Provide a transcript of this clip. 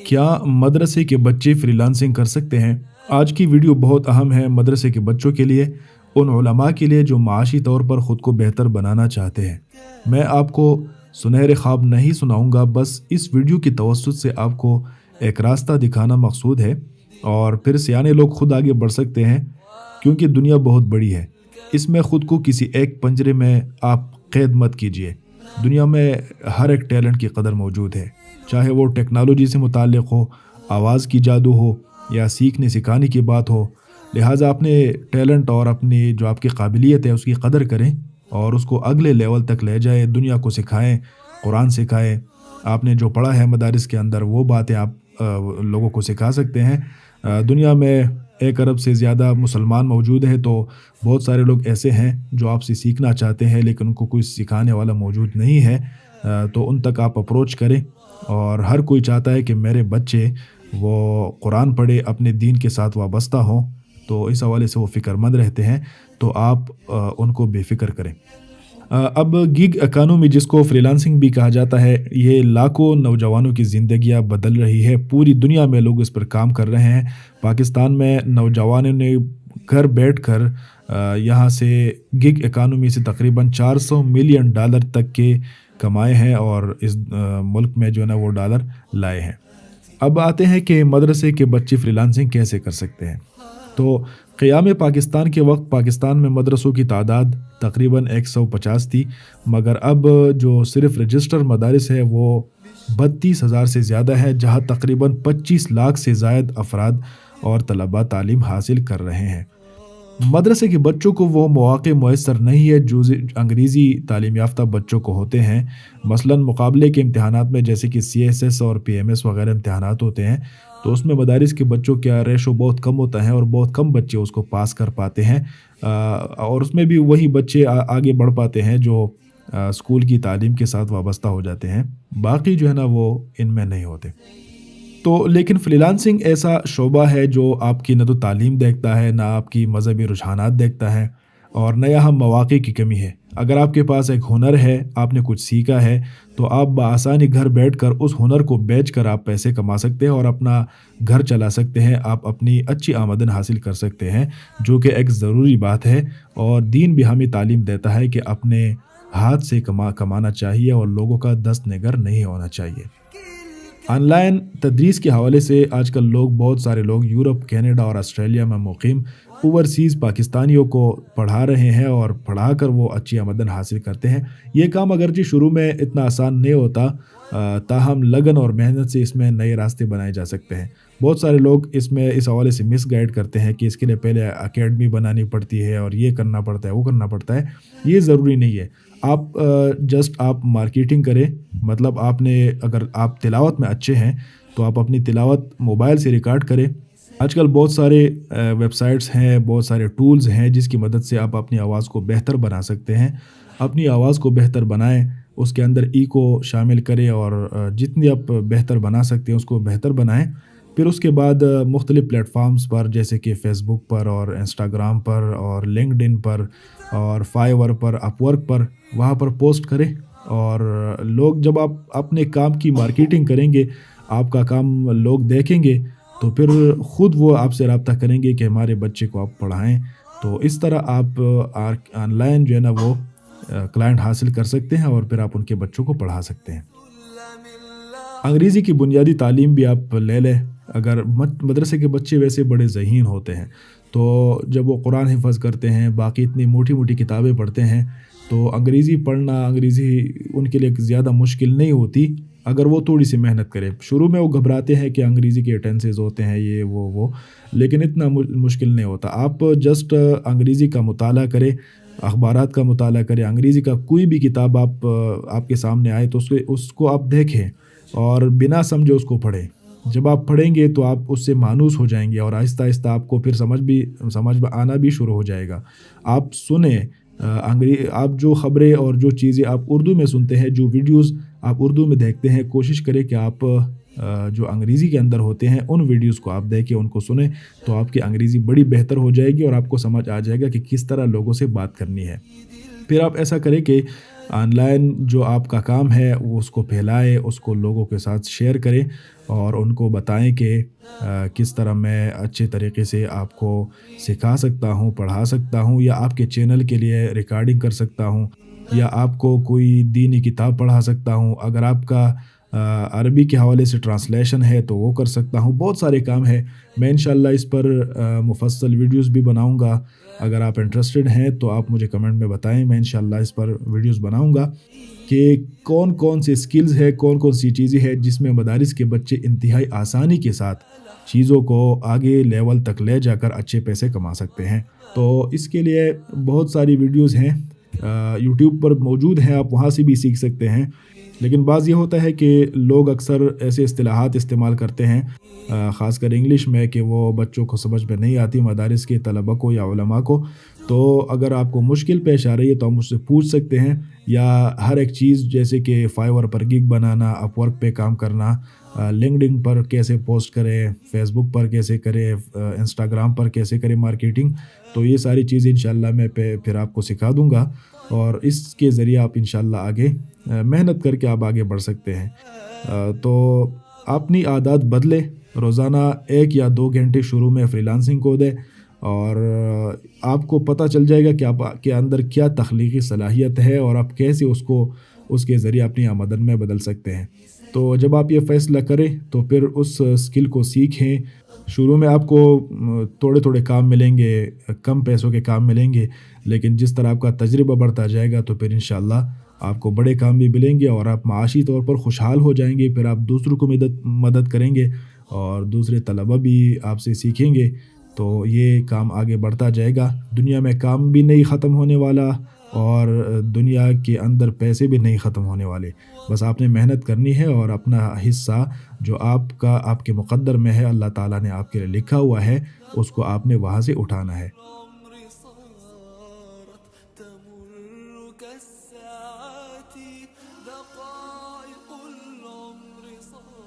کیا مدرسے کے بچے فری لانسنگ کر سکتے ہیں؟ آج کی ویڈیو بہت اہم ہے مدرسے کے بچوں کے لیے، ان علماء کے لیے جو معاشی طور پر خود کو بہتر بنانا چاہتے ہیں۔ میں آپ کو سنہرے خواب نہیں سناؤں گا، بس اس ویڈیو کی توسط سے آپ کو ایک راستہ دکھانا مقصود ہے، اور پھر سیانے لوگ خود آگے بڑھ سکتے ہیں، کیونکہ دنیا بہت بڑی ہے۔ اس میں خود کو کسی ایک پنجرے میں آپ قید مت کیجیے۔ دنیا میں ہر ایک ٹیلنٹ کی قدر موجود ہے، چاہے وہ ٹیکنالوجی سے متعلق ہو، آواز کی جادو ہو، یا سیکھنے سکھانے کی بات ہو۔ لہٰذا اپنے ٹیلنٹ اور اپنی جو آپ کی قابلیت ہے اس کی قدر کریں اور اس کو اگلے لیول تک لے جائیں، دنیا کو سکھائیں، قرآن سکھائیں۔ آپ نے جو پڑھا ہے مدارس کے اندر وہ باتیں آپ لوگوں کو سکھا سکتے ہیں۔ دنیا میں 1 ارب سے زیادہ مسلمان موجود ہیں، تو بہت سارے لوگ ایسے ہیں جو آپ سے سیکھنا چاہتے ہیں لیکن ان کو کوئی سکھانے والا موجود نہیں ہے۔ تو ان تک آپ اپروچ کریں، اور ہر کوئی چاہتا ہے کہ میرے بچے وہ قرآن پڑھے، اپنے دین کے ساتھ وابستہ ہوں، تو اس حوالے سے وہ فکر مند رہتے ہیں، تو آپ ان کو بے فکر کریں۔ اب گیگ اکانومی، جس کو فری لانسنگ بھی کہا جاتا ہے، یہ لاکھوں نوجوانوں کی زندگیاں بدل رہی ہے۔ پوری دنیا میں لوگ اس پر کام کر رہے ہیں۔ پاکستان میں نوجوانوں نے گھر بیٹھ کر یہاں سے گیگ اکانومی سے تقریباً $400 ملین تک کے کمائے ہیں، اور اس ملک میں جو ہے نا وہ ڈالر لائے ہیں۔ اب آتے ہیں کہ مدرسے کے بچے فری لانسنگ کیسے کر سکتے ہیں۔ تو قیام پاکستان کے وقت پاکستان میں مدرسوں کی تعداد تقریباً 150 تھی، مگر اب جو صرف رجسٹر مدارس ہے وہ 32,000 سے زیادہ ہے، جہاں تقریباً 25 لاکھ سے زائد افراد اور طلباء تعلیم حاصل کر رہے ہیں۔ مدرسے کے بچوں کو وہ مواقع میسر نہیں ہے جو انگریزی تعلیم یافتہ بچوں کو ہوتے ہیں۔ مثلاً مقابلے کے امتحانات میں، جیسے کہ CSS اور PMS وغیرہ امتحانات ہوتے ہیں، تو اس میں مدارس کے بچوں کا ریشو بہت کم ہوتا ہے، اور بہت کم بچے اس کو پاس کر پاتے ہیں، اور اس میں بھی وہی بچے آگے بڑھ پاتے ہیں جو اسکول کی تعلیم کے ساتھ وابستہ ہو جاتے ہیں، باقی جو ہے نا وہ ان میں نہیں ہوتے۔ تو لیکن فری لانسنگ ایسا شعبہ ہے جو آپ کی نہ تو تعلیم دیکھتا ہے، نہ آپ کی مذہبی رجحانات دیکھتا ہے، اور نہ یہاں مواقع کی کمی ہے۔ اگر آپ کے پاس ایک ہنر ہے، آپ نے کچھ سیکھا ہے، تو آپ بآسانی گھر بیٹھ کر اس ہنر کو بیچ کر آپ پیسے کما سکتے ہیں اور اپنا گھر چلا سکتے ہیں۔ آپ اپنی اچھی آمدن حاصل کر سکتے ہیں، جو کہ ایک ضروری بات ہے، اور دین بھی ہمیں تعلیم دیتا ہے کہ اپنے ہاتھ سے کمانا چاہیے اور لوگوں کا دست نگر نہیں ہونا چاہیے۔ آن لائن تدریس کے حوالے سے آج کل بہت سارے لوگ یورپ، کینیڈا اور آسٹریلیا میں مقیم اوورسیز پاکستانیوں کو پڑھا رہے ہیں، اور پڑھا کر وہ اچھی آمدن حاصل کرتے ہیں۔ یہ کام اگرچہ شروع میں اتنا آسان نہیں ہوتا، تاہم لگن اور محنت سے اس میں نئے راستے بنائے جا سکتے ہیں۔ بہت سارے لوگ اس حوالے سے مس گائیڈ کرتے ہیں کہ اس کے لیے پہلے اکیڈمی بنانی پڑتی ہے، اور یہ کرنا پڑتا ہے، وہ کرنا پڑتا ہے۔ یہ ضروری نہیں ہے۔ آپ مارکیٹنگ کریں، مطلب اگر آپ تلاوت میں اچھے ہیں تو آپ اپنی تلاوت موبائل سے ریکارڈ کریں۔ آج کل بہت سارے ویب سائٹس ہیں، بہت سارے ٹولز ہیں جس کی مدد سے آپ اپنی آواز کو بہتر بنا سکتے ہیں۔ اپنی آواز کو بہتر بنائیں، اس کے اندر ایکو شامل کریں، اور جتنی آپ بہتر بنا سکتے ہیں اس کو بہتر بنائیں۔ پھر اس کے بعد مختلف پلیٹ فارمز پر، جیسے کہ فیس بک پر اور انسٹاگرام پر اور لنکڈ ان پر اور فائیور پر، اپ ورک پر، وہاں پر پوسٹ کریں، اور لوگ جب آپ اپنے کام کی مارکیٹنگ کریں گے، آپ کا کام لوگ دیکھیں گے، تو پھر خود وہ آپ سے رابطہ کریں گے کہ ہمارے بچے کو آپ پڑھائیں۔ تو اس طرح آپ آن لائن جو ہے نا وہ کلائنٹ حاصل کر سکتے ہیں، اور پھر آپ ان کے بچوں کو پڑھا سکتے ہیں۔ انگریزی کی بنیادی تعلیم بھی آپ لے لیں۔ اگر مدرسے کے بچے ویسے بڑے ذہین ہوتے ہیں، تو جب وہ قرآن حفظ کرتے ہیں، باقی اتنی موٹی موٹی کتابیں پڑھتے ہیں، تو انگریزی ان کے لیے زیادہ مشکل نہیں ہوتی اگر وہ تھوڑی سی محنت کرے۔ شروع میں وہ گھبراتے ہیں کہ انگریزی کے ٹینسز ہوتے ہیں، یہ وہ، لیکن اتنا مشکل نہیں ہوتا۔ آپ جسٹ انگریزی کا مطالعہ کریں، اخبارات کا مطالعہ کریں، انگریزی کا کوئی بھی کتاب آپ کے سامنے آئے تو اس کو آپ دیکھیں، اور بنا سمجھے اس کو پڑھیں۔ جب آپ پڑھیں گے تو آپ اس سے مانوس ہو جائیں گے، اور آہستہ آہستہ آپ کو پھر سمجھ میں آنا بھی شروع ہو جائے گا۔ آپ سنیں، آپ جو خبریں اور جو چیزیں آپ اردو میں سنتے ہیں، جو ویڈیوز آپ اردو میں دیکھتے ہیں، کوشش کریں کہ آپ جو انگریزی کے اندر ہوتے ہیں ان ویڈیوز کو آپ دیکھیں، ان کو سنیں، تو آپ کی انگریزی بڑی بہتر ہو جائے گی، اور آپ کو سمجھ آ جائے گا کہ کس طرح لوگوں سے بات کرنی ہے۔ پھر آپ ایسا کریں کہ آن لائن جو آپ کا کام ہے وہ اس کو پھیلائے، اس کو لوگوں کے ساتھ شیئر کریں اور ان کو بتائیں کہ کس طرح میں اچھے طریقے سے آپ کو سکھا سکتا ہوں، پڑھا سکتا ہوں، یا آپ کے چینل کے لیے ریکارڈنگ کر سکتا ہوں، یا آپ کو کوئی دینی کتاب پڑھا سکتا ہوں۔ اگر آپ کا عربی کے حوالے سے ٹرانسلیشن ہے تو وہ کر سکتا ہوں۔ بہت سارے کام ہیں، میں انشاءاللہ اس پر مفصل ویڈیوز بھی بناؤں گا۔ اگر آپ انٹرسٹڈ ہیں تو آپ مجھے کمنٹ میں بتائیں، میں انشاءاللہ اس پر ویڈیوز بناؤں گا کہ کون کون سی سکلز ہے، کون کون سی چیزیں ہیں جس میں مدارس کے بچے انتہائی آسانی کے ساتھ چیزوں کو آگے لیول تک لے جا کر اچھے پیسے کما سکتے ہیں۔ تو اس کے لیے بہت ساری ویڈیوز ہیں، یوٹیوب پر موجود ہیں، آپ وہاں سے بھی سیکھ سکتے ہیں۔ لیکن بعض یہ ہوتا ہے کہ لوگ اکثر ایسے اصطلاحات استعمال کرتے ہیں، خاص کر انگلش میں، کہ وہ بچوں کو سمجھ میں نہیں آتی، مدارس کے طلبہ کو یا علماء کو۔ تو اگر آپ کو مشکل پیش آ رہی ہے تو آپ مجھ سے پوچھ سکتے ہیں، یا ہر ایک چیز جیسے کہ فائیور پر گگ بنانا، اپ ورک پہ کام کرنا، لنکڈن پر کیسے پوسٹ کریں، فیس بک پر کیسے کریں، انسٹاگرام پر کیسے کریں مارکیٹنگ، تو یہ ساری چیزیں انشاءاللہ میں پھر آپ کو سکھا دوں گا، اور اس کے ذریعے آپ انشاءاللہ آگے محنت کر کے آپ آگے بڑھ سکتے ہیں۔ تو اپنی عادات بدلے، روزانہ 1 یا 2 گھنٹے شروع میں فری لانسنگ کو دیں، اور آپ کو پتہ چل جائے گا کہ آپ کے اندر کیا تخلیقی صلاحیت ہے اور آپ کیسے اس کے ذریعے اپنی آمدن میں بدل سکتے ہیں۔ تو جب آپ یہ فیصلہ کریں تو پھر اس اسکل کو سیکھیں۔ شروع میں آپ کو تھوڑے تھوڑے کام ملیں گے، کم پیسوں کے کام ملیں گے، لیکن جس طرح آپ کا تجربہ بڑھتا جائے گا تو پھر انشاءاللہ آپ کو بڑے کام بھی ملیں گے، اور آپ معاشی طور پر خوشحال ہو جائیں گے۔ پھر آپ دوسروں کو مدد کریں گے، اور دوسرے طلبہ بھی آپ سے سیکھیں گے، تو یہ کام آگے بڑھتا جائے گا۔ دنیا میں کام بھی نہیں ختم ہونے والا، اور دنیا کے اندر پیسے بھی نہیں ختم ہونے والے۔ بس آپ نے محنت کرنی ہے، اور اپنا حصہ جو آپ کے مقدر میں ہے، اللہ تعالیٰ نے آپ کے لیے لکھا ہوا ہے، اس کو آپ نے وہاں سے اٹھانا ہے۔ العمر صارت تمر كالساعات دقائق العمر صارت